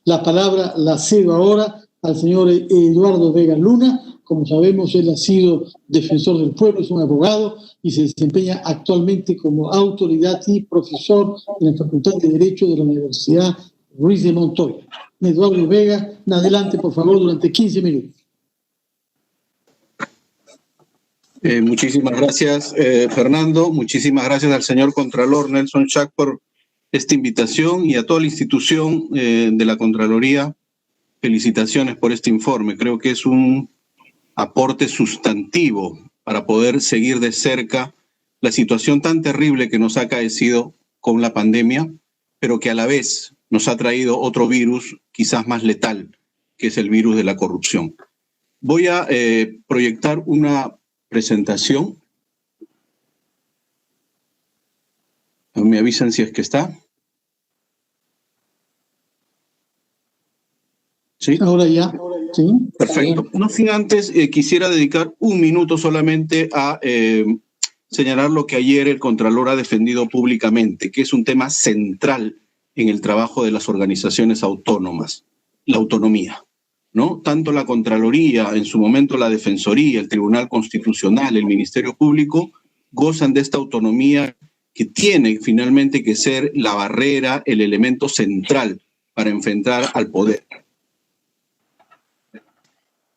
La palabra la cedo ahora al señor Eduardo Vega Luna. Como sabemos, él ha sido defensor del pueblo, es un abogado y se desempeña actualmente como autoridad y profesor en la Facultad de Derecho de la Universidad Ruiz de Montoya. Eduardo Vega, adelante, por favor, durante 15 minutos. Muchísimas gracias, Fernando. Muchísimas gracias al señor Contralor Nelson Schack por esta invitación y a toda la institución de la Contraloría. Felicitaciones por este informe. Creo que es un aporte sustantivo para poder seguir de cerca la situación tan terrible que nos ha acaecido con la pandemia, pero que a la vez nos ha traído otro virus quizás más letal, que es el virus de la corrupción. Voy a proyectar una presentación. Me avisan si es que está. ¿Sí? Ahora ya. Sí. Perfecto. No sin antes, quisiera dedicar un minuto solamente a señalar lo que ayer el Contralor ha defendido públicamente, que es un tema central en el trabajo de las organizaciones autónomas, la autonomía, ¿no? Tanto la Contraloría, en su momento la Defensoría, el Tribunal Constitucional, el Ministerio Público, gozan de esta autonomía que tiene finalmente que ser la barrera, el elemento central para enfrentar al poder.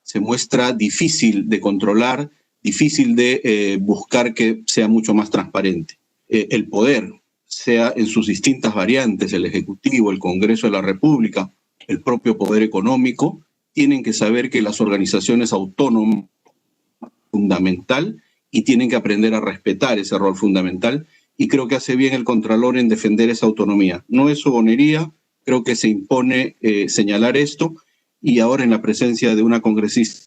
Se muestra difícil de controlar, difícil de buscar que sea mucho más transparente. El poder, sea en sus distintas variantes, el Ejecutivo, el Congreso de la República, el propio poder económico, tienen que saber que las organizaciones autónomas son fundamental y tienen que aprender a respetar ese rol fundamental, y creo que hace bien el Contralor en defender esa autonomía. No es sobonería, creo que se impone señalar esto, y ahora en la presencia de una congresista,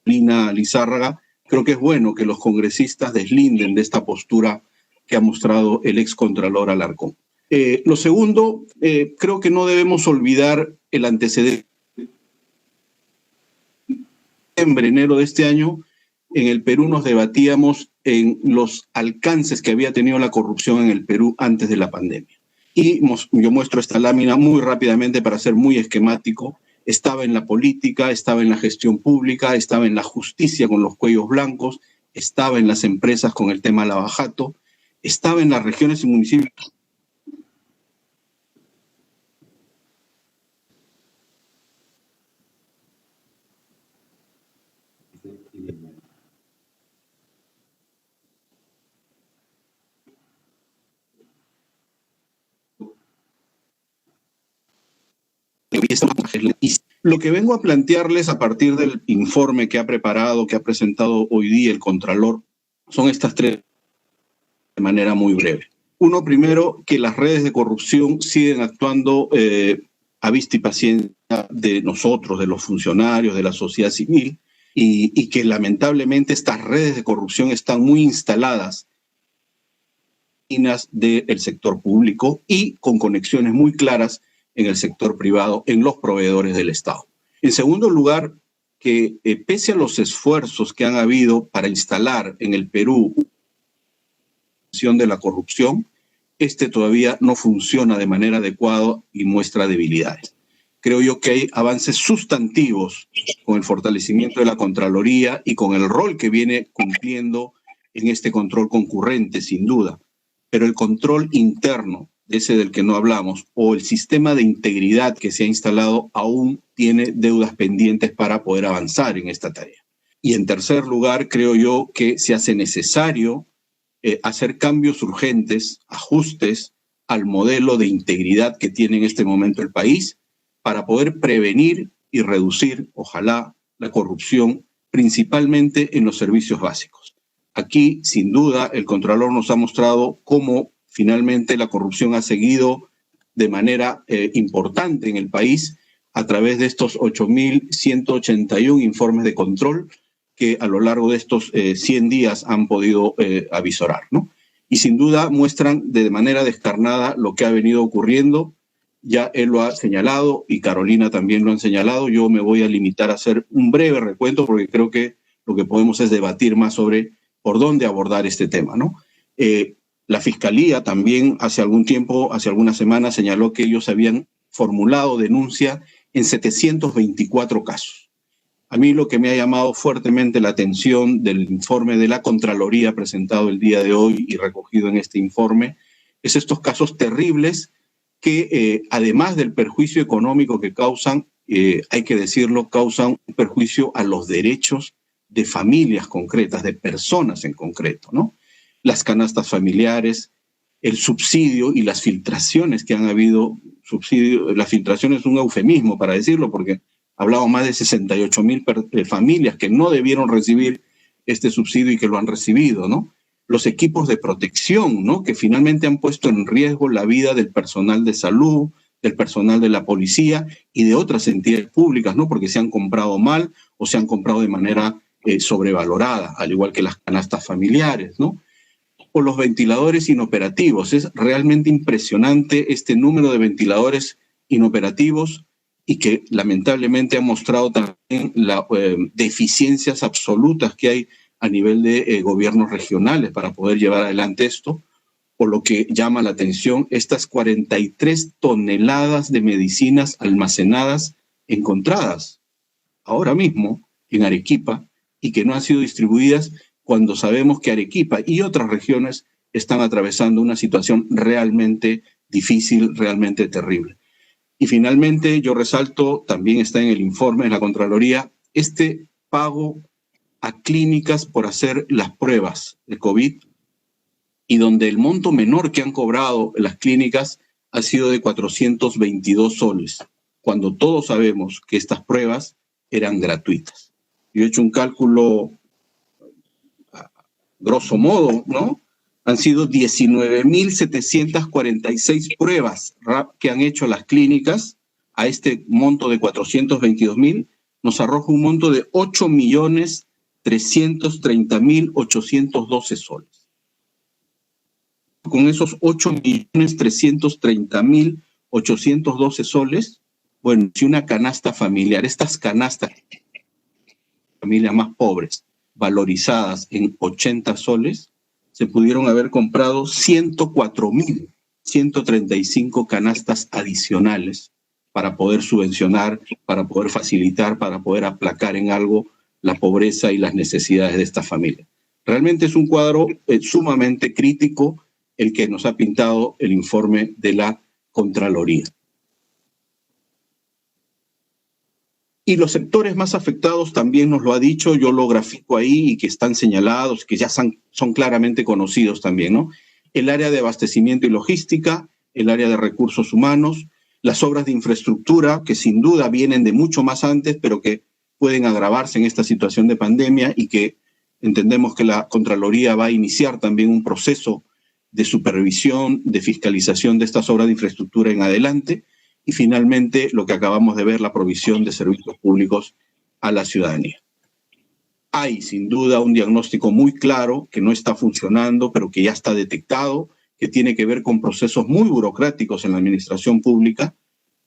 Lina Lizárraga, creo que es bueno que los congresistas deslinden de esta postura que ha mostrado el ex Contralor Alarcón. Lo segundo, creo que no debemos olvidar el antecedente. En enero de este año, en el Perú nos debatíamos en los alcances que había tenido la corrupción en el Perú antes de la pandemia. Y yo muestro esta lámina muy rápidamente para ser muy esquemático. Estaba en la política, estaba en la gestión pública, estaba en la justicia con los cuellos blancos, estaba en las empresas con el tema lavajato, estaba en las regiones y municipios. Lo que vengo a plantearles a partir del informe que ha preparado, que ha presentado hoy día el Contralor, son estas tres de manera muy breve. Uno, primero, que las redes de corrupción siguen actuando a vista y paciencia de nosotros, de los funcionarios, de la sociedad civil, y que lamentablemente estas redes de corrupción están muy instaladas del sector público y con conexiones muy claras en el sector privado, en los proveedores del Estado. En segundo lugar, que pese a los esfuerzos que han habido para instalar en el Perú de la corrupción, todavía no funciona de manera adecuada y muestra debilidades. Creo yo que hay avances sustantivos con el fortalecimiento de la Contraloría y con el rol que viene cumpliendo en este control concurrente, sin duda. Pero el control interno, ese del que no hablamos, o el sistema de integridad que se ha instalado aún tiene deudas pendientes para poder avanzar en esta tarea. Y en tercer lugar, creo yo que se hace necesario hacer cambios urgentes, ajustes al modelo de integridad que tiene en este momento el país para poder prevenir y reducir, ojalá, la corrupción, principalmente en los servicios básicos. Aquí, sin duda, el Contralor nos ha mostrado cómo finalmente la corrupción ha seguido de manera importante en el país a través de estos 8.181 informes de control que a lo largo de estos 100 días han podido avisorar, ¿no? Y sin duda muestran de manera descarnada lo que ha venido ocurriendo. Ya él lo ha señalado y Carolina también lo han señalado. Yo me voy a limitar a hacer un breve recuento porque creo que lo que podemos es debatir más sobre por dónde abordar este tema, ¿no? La Fiscalía también hace algún tiempo, hace algunas semanas, señaló que ellos habían formulado denuncia en 724 casos. A mí lo que me ha llamado fuertemente la atención del informe de la Contraloría presentado el día de hoy y recogido en este informe es estos casos terribles que, además del perjuicio económico que causan, hay que decirlo, causan un perjuicio a los derechos de familias concretas, de personas en concreto, ¿no? Las canastas familiares, el subsidio y las filtraciones que han habido. La filtración es un eufemismo para decirlo, porque hablamos más de 68,000 familias que no debieron recibir este subsidio y que lo han recibido, ¿no? Los equipos de protección, ¿no? Que finalmente han puesto en riesgo la vida del personal de salud, del personal de la policía y de otras entidades públicas, ¿no? Porque se han comprado mal o se han comprado de manera sobrevalorada, al igual que las canastas familiares, ¿no? O los ventiladores inoperativos. Es realmente impresionante este número de ventiladores inoperativos y que lamentablemente ha mostrado también las deficiencias absolutas que hay a nivel de gobiernos regionales para poder llevar adelante esto, por lo que llama la atención estas 43 toneladas de medicinas almacenadas, encontradas ahora mismo en Arequipa y que no han sido distribuidas, cuando sabemos que Arequipa y otras regiones están atravesando una situación realmente difícil, realmente terrible. Y finalmente, yo resalto, también está en el informe de la Contraloría, este pago a clínicas por hacer las pruebas de COVID, y donde el monto menor que han cobrado las clínicas ha sido de 422 soles, cuando todos sabemos que estas pruebas eran gratuitas. Yo he hecho un cálculo grosso modo, ¿no? Han sido 19,746 pruebas que han hecho las clínicas a este monto de 422,000, nos arroja un monto de 8,330,812 soles. Con esos 8,330,812 soles, bueno, si una canasta familiar, estas canastas familias más pobres, valorizadas en 80 soles, se pudieron haber comprado 104,135 canastas adicionales para poder subvencionar, para poder facilitar, para poder aplacar en algo la pobreza y las necesidades de esta familia. Realmente es un cuadro sumamente crítico el que nos ha pintado el informe de la Contraloría. Y los sectores más afectados también nos lo ha dicho, yo lo grafico ahí y que están señalados, que ya son claramente conocidos también, ¿no? El área de abastecimiento y logística, el área de recursos humanos, las obras de infraestructura, que sin duda vienen de mucho más antes, pero que pueden agravarse en esta situación de pandemia y que entendemos que la Contraloría va a iniciar también un proceso de supervisión, de fiscalización de estas obras de infraestructura en adelante. Y finalmente, lo que acabamos de ver, la provisión de servicios públicos a la ciudadanía. Hay, sin duda, un diagnóstico muy claro que no está funcionando, pero que ya está detectado, que tiene que ver con procesos muy burocráticos en la administración pública,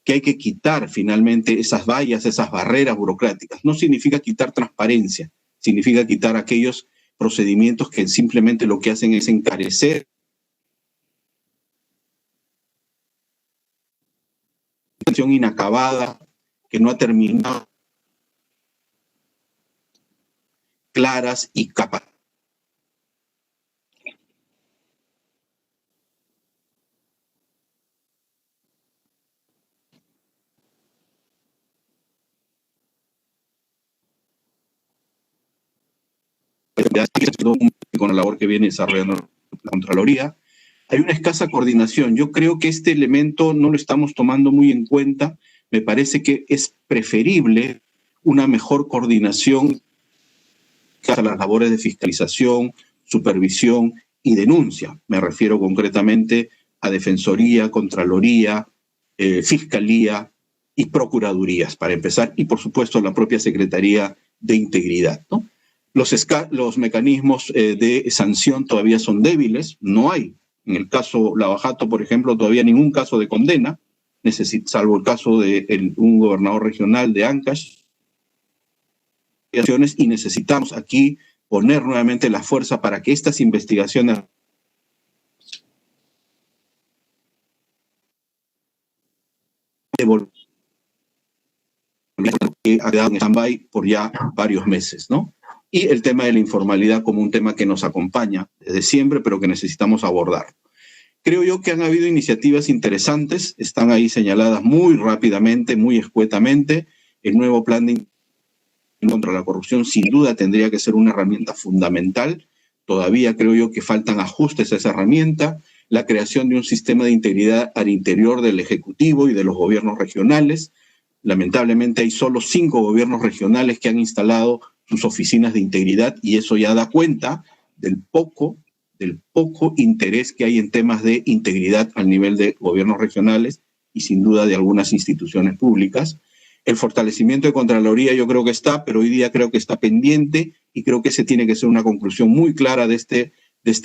que hay que quitar finalmente esas vallas, esas barreras burocráticas. No significa quitar transparencia, significa quitar aquellos procedimientos que simplemente lo que hacen es encarecer inacabada, que no ha terminado, claras y capaces. Con la labor que viene desarrollando la Contraloría, hay una escasa coordinación. Yo creo que este elemento no lo estamos tomando muy en cuenta. Me parece que es preferible una mejor coordinación a las labores de fiscalización, supervisión y denuncia. Me refiero concretamente a Defensoría, Contraloría, Fiscalía y Procuradurías, para empezar, y por supuesto la propia Secretaría de Integridad, ¿no? Los mecanismos de sanción todavía son débiles, no hay. En el caso Lavajato, por ejemplo, todavía ningún caso de condena, salvo el caso de un gobernador regional de Ancash, y necesitamos aquí poner nuevamente la fuerza para que estas investigaciones que ha quedado en stand-by por ya varios meses, ¿no? Y el tema de la informalidad como un tema que nos acompaña desde siempre, pero que necesitamos abordar. Creo yo que han habido iniciativas interesantes, están ahí señaladas muy rápidamente, muy escuetamente. El nuevo plan de contra la corrupción sin duda tendría que ser una herramienta fundamental. Todavía creo yo que faltan ajustes a esa herramienta. La creación de un sistema de integridad al interior del Ejecutivo y de los gobiernos regionales. Lamentablemente hay solo 5 gobiernos regionales que han instalado sus oficinas de integridad y eso ya da cuenta del poco interés que hay en temas de integridad al nivel de gobiernos regionales y sin duda de algunas instituciones públicas. El fortalecimiento de Contraloría yo creo que está, pero hoy día creo que está pendiente y creo que ese tiene que ser una conclusión muy clara de este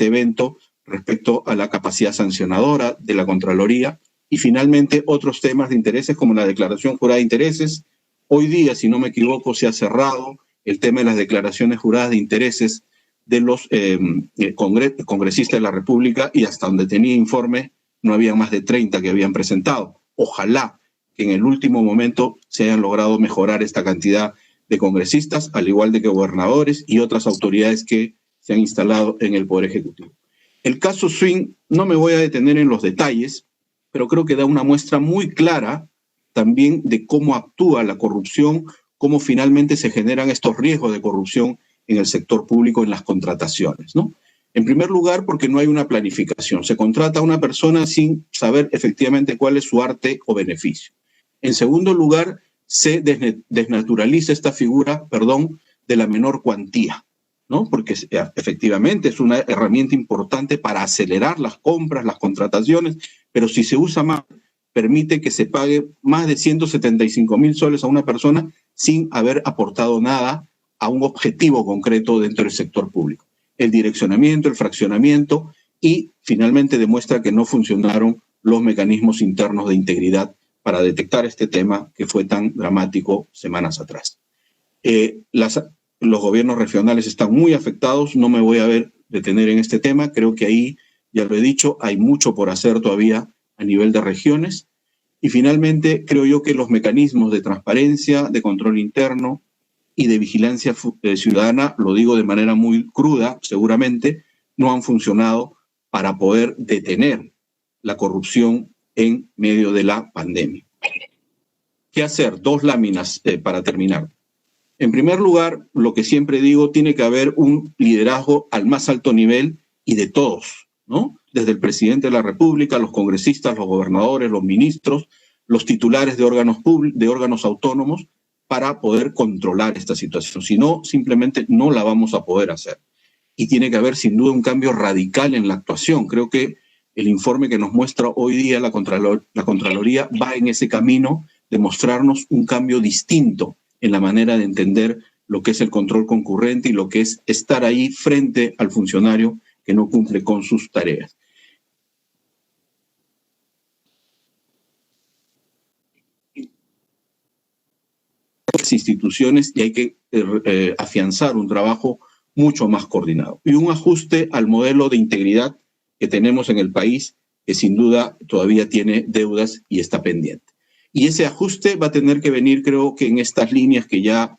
evento respecto a la capacidad sancionadora de la Contraloría. Y finalmente otros temas de intereses como la declaración jurada de intereses. Hoy día, si no me equivoco, se ha cerrado el tema de las declaraciones juradas de intereses de los congresistas de la República y hasta donde tenía informe no había más de 30 que habían presentado. Ojalá que en el último momento se hayan logrado mejorar esta cantidad de congresistas, al igual de que gobernadores y otras autoridades que se han instalado en el Poder Ejecutivo. El caso Swing, no me voy a detener en los detalles, pero creo que da una muestra muy clara también de cómo actúa la corrupción, cómo finalmente se generan estos riesgos de corrupción en el sector público, en las contrataciones, ¿no? En primer lugar, porque no hay una planificación. Se contrata a una persona sin saber efectivamente cuál es su arte o beneficio. En segundo lugar, se desnaturaliza esta figura, de la menor cuantía, ¿no? Porque efectivamente es una herramienta importante para acelerar las compras, las contrataciones, pero si se usa más, permite que se pague más de 175,000 soles a una persona sin haber aportado nada a un objetivo concreto dentro del sector público. El direccionamiento, el fraccionamiento y finalmente demuestra que no funcionaron los mecanismos internos de integridad para detectar este tema que fue tan dramático semanas atrás. Los gobiernos regionales están muy afectados, no me voy a detener en este tema, creo que ahí, ya lo he dicho, hay mucho por hacer todavía a nivel de regiones. Y finalmente, creo yo que los mecanismos de transparencia, de control interno y de vigilancia ciudadana, lo digo de manera muy cruda, seguramente, no han funcionado para poder detener la corrupción en medio de la pandemia. ¿Qué hacer? 2 láminas para terminar. En primer lugar, lo que siempre digo, tiene que haber un liderazgo al más alto nivel y de todos, ¿no? Desde el presidente de la República, los congresistas, los gobernadores, los ministros, los titulares de órganos autónomos, para poder controlar esta situación. Si no, simplemente no la vamos a poder hacer. Y tiene que haber, sin duda, un cambio radical en la actuación. Creo que el informe que nos muestra hoy día la Contraloría va en ese camino de mostrarnos un cambio distinto en la manera de entender lo que es el control concurrente y lo que es estar ahí frente al funcionario que no cumple con sus tareas. Las instituciones y hay que afianzar un trabajo mucho más coordinado y un ajuste al modelo de integridad que tenemos en el país, que sin duda todavía tiene deudas y está pendiente. Y ese ajuste va a tener que venir, creo que en estas líneas que ya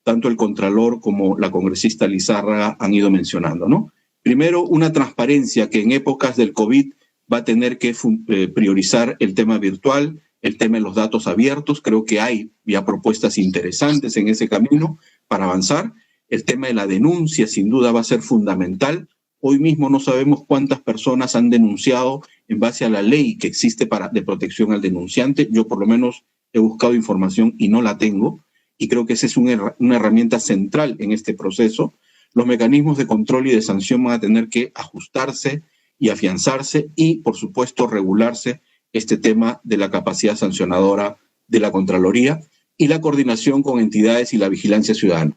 tanto el Contralor como la congresista Lizárraga han ido mencionando, ¿no? Primero, una transparencia que en épocas del COVID va a tener que priorizar el tema virtual, el tema de los datos abiertos. Creo que hay ya propuestas interesantes en ese camino para avanzar. El tema de la denuncia sin duda va a ser fundamental. Hoy mismo no sabemos cuántas personas han denunciado en base a la ley que existe de protección al denunciante. Yo por lo menos he buscado información y no la tengo. Y creo que esa es una herramienta central en este proceso. Los mecanismos de control y de sanción van a tener que ajustarse y afianzarse y, por supuesto, regularse este tema de la capacidad sancionadora de la Contraloría y la coordinación con entidades y la vigilancia ciudadana.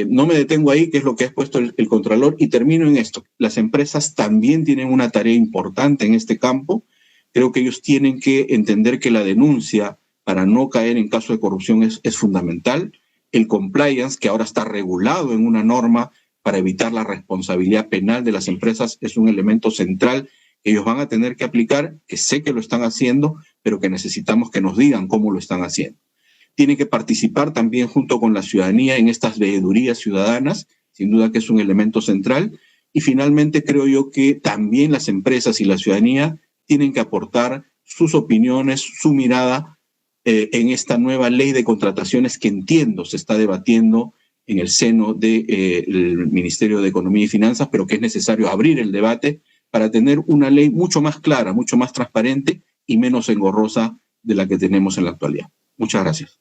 No me detengo ahí, que es lo que ha expuesto el Contralor, y termino en esto. Las empresas también tienen una tarea importante en este campo. Creo que ellos tienen que entender que la denuncia para no caer en caso de corrupción es fundamental. El compliance, que ahora está regulado en una norma para evitar la responsabilidad penal de las empresas es un elemento central que ellos van a tener que aplicar, que sé que lo están haciendo, pero que necesitamos que nos digan cómo lo están haciendo. Tienen que participar también junto con la ciudadanía en estas veedurías ciudadanas, sin duda que es un elemento central. Y finalmente creo yo que también las empresas y la ciudadanía tienen que aportar sus opiniones, su mirada en esta nueva ley de contrataciones que entiendo se está debatiendo en el seno del Ministerio de Economía y Finanzas, pero que es necesario abrir el debate para tener una ley mucho más clara, mucho más transparente y menos engorrosa de la que tenemos en la actualidad. Muchas gracias.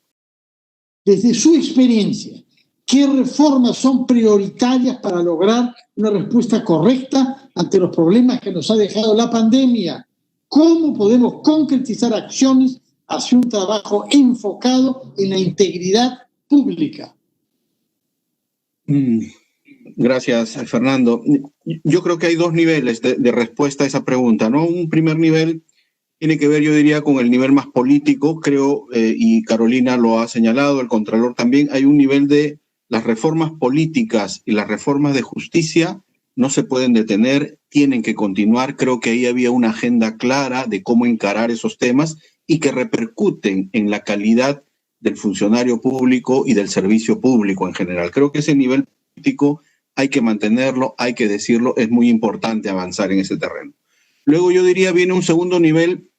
Desde su experiencia, ¿qué reformas son prioritarias para lograr una respuesta correcta ante los problemas que nos ha dejado la pandemia? ¿Cómo podemos concretizar acciones hacia un trabajo enfocado en la integridad pública? Gracias, Fernando. Yo creo que hay dos niveles de respuesta a esa pregunta, ¿no? Un primer nivel tiene que ver, yo diría, con el nivel más político, creo, y Carolina lo ha señalado, el Contralor también. Hay un nivel de las reformas políticas y las reformas de justicia no se pueden detener, tienen que continuar. Creo que ahí había una agenda clara de cómo encarar esos temas y que repercuten en la calidad del funcionario público y del servicio público en general. Creo que ese nivel político hay que mantenerlo, hay que decirlo, es muy importante avanzar en ese terreno. Luego yo diría viene un segundo nivel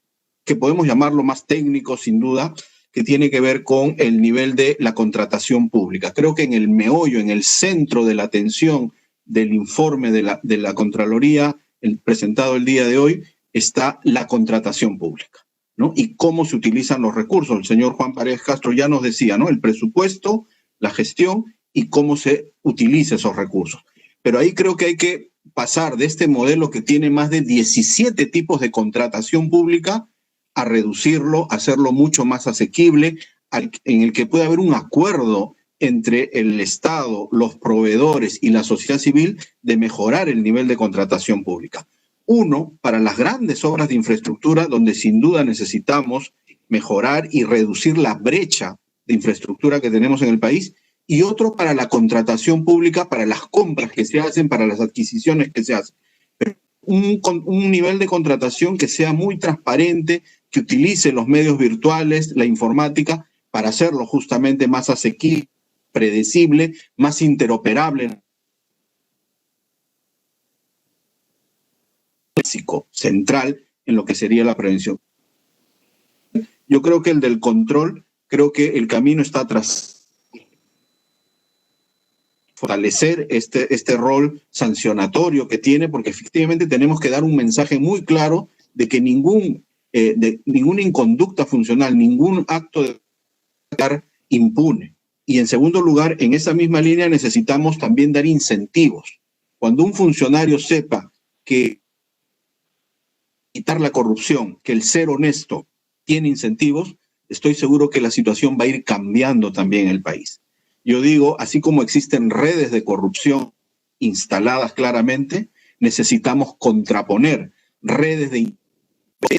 que podemos llamarlo más técnico sin duda, que tiene que ver con el nivel de la contratación pública. Creo que en el meollo, en el centro de la atención del informe de la Contraloría presentado el día de hoy está la contratación pública, ¿no? Y cómo se utilizan los recursos. El señor Juan Paredes Castro ya nos decía, ¿no? El presupuesto, la gestión y cómo se utiliza esos recursos. Pero ahí creo que hay que pasar de este modelo que tiene más de 17 tipos de contratación pública a reducirlo, a hacerlo mucho más asequible, en el que pueda haber un acuerdo entre el Estado, los proveedores y la sociedad civil de mejorar el nivel de contratación pública. Uno, para las grandes obras de infraestructura, donde sin duda necesitamos mejorar y reducir la brecha de infraestructura que tenemos en el país, y otro para la contratación pública, para las compras que se hacen, para las adquisiciones que se hacen. Pero un nivel de contratación que sea muy transparente, que utilice los medios virtuales, la informática, para hacerlo justamente más asequible, predecible, más interoperable. Básico, central en lo que sería la prevención. Yo creo que el del control, creo que el camino está atrás. Fortalecer este rol sancionatorio que tiene, porque efectivamente tenemos que dar un mensaje muy claro de que ninguna inconducta funcional, ningún acto de estar impune. Y en segundo lugar, en esa misma línea necesitamos también dar incentivos. Cuando un funcionario sepa que quitar la corrupción, que el ser honesto tiene incentivos, estoy seguro que la situación va a ir cambiando también en el país. Yo digo, así como existen redes de corrupción instaladas claramente, necesitamos contraponer redes de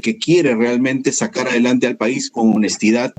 que quiere realmente sacar adelante al país con honestidad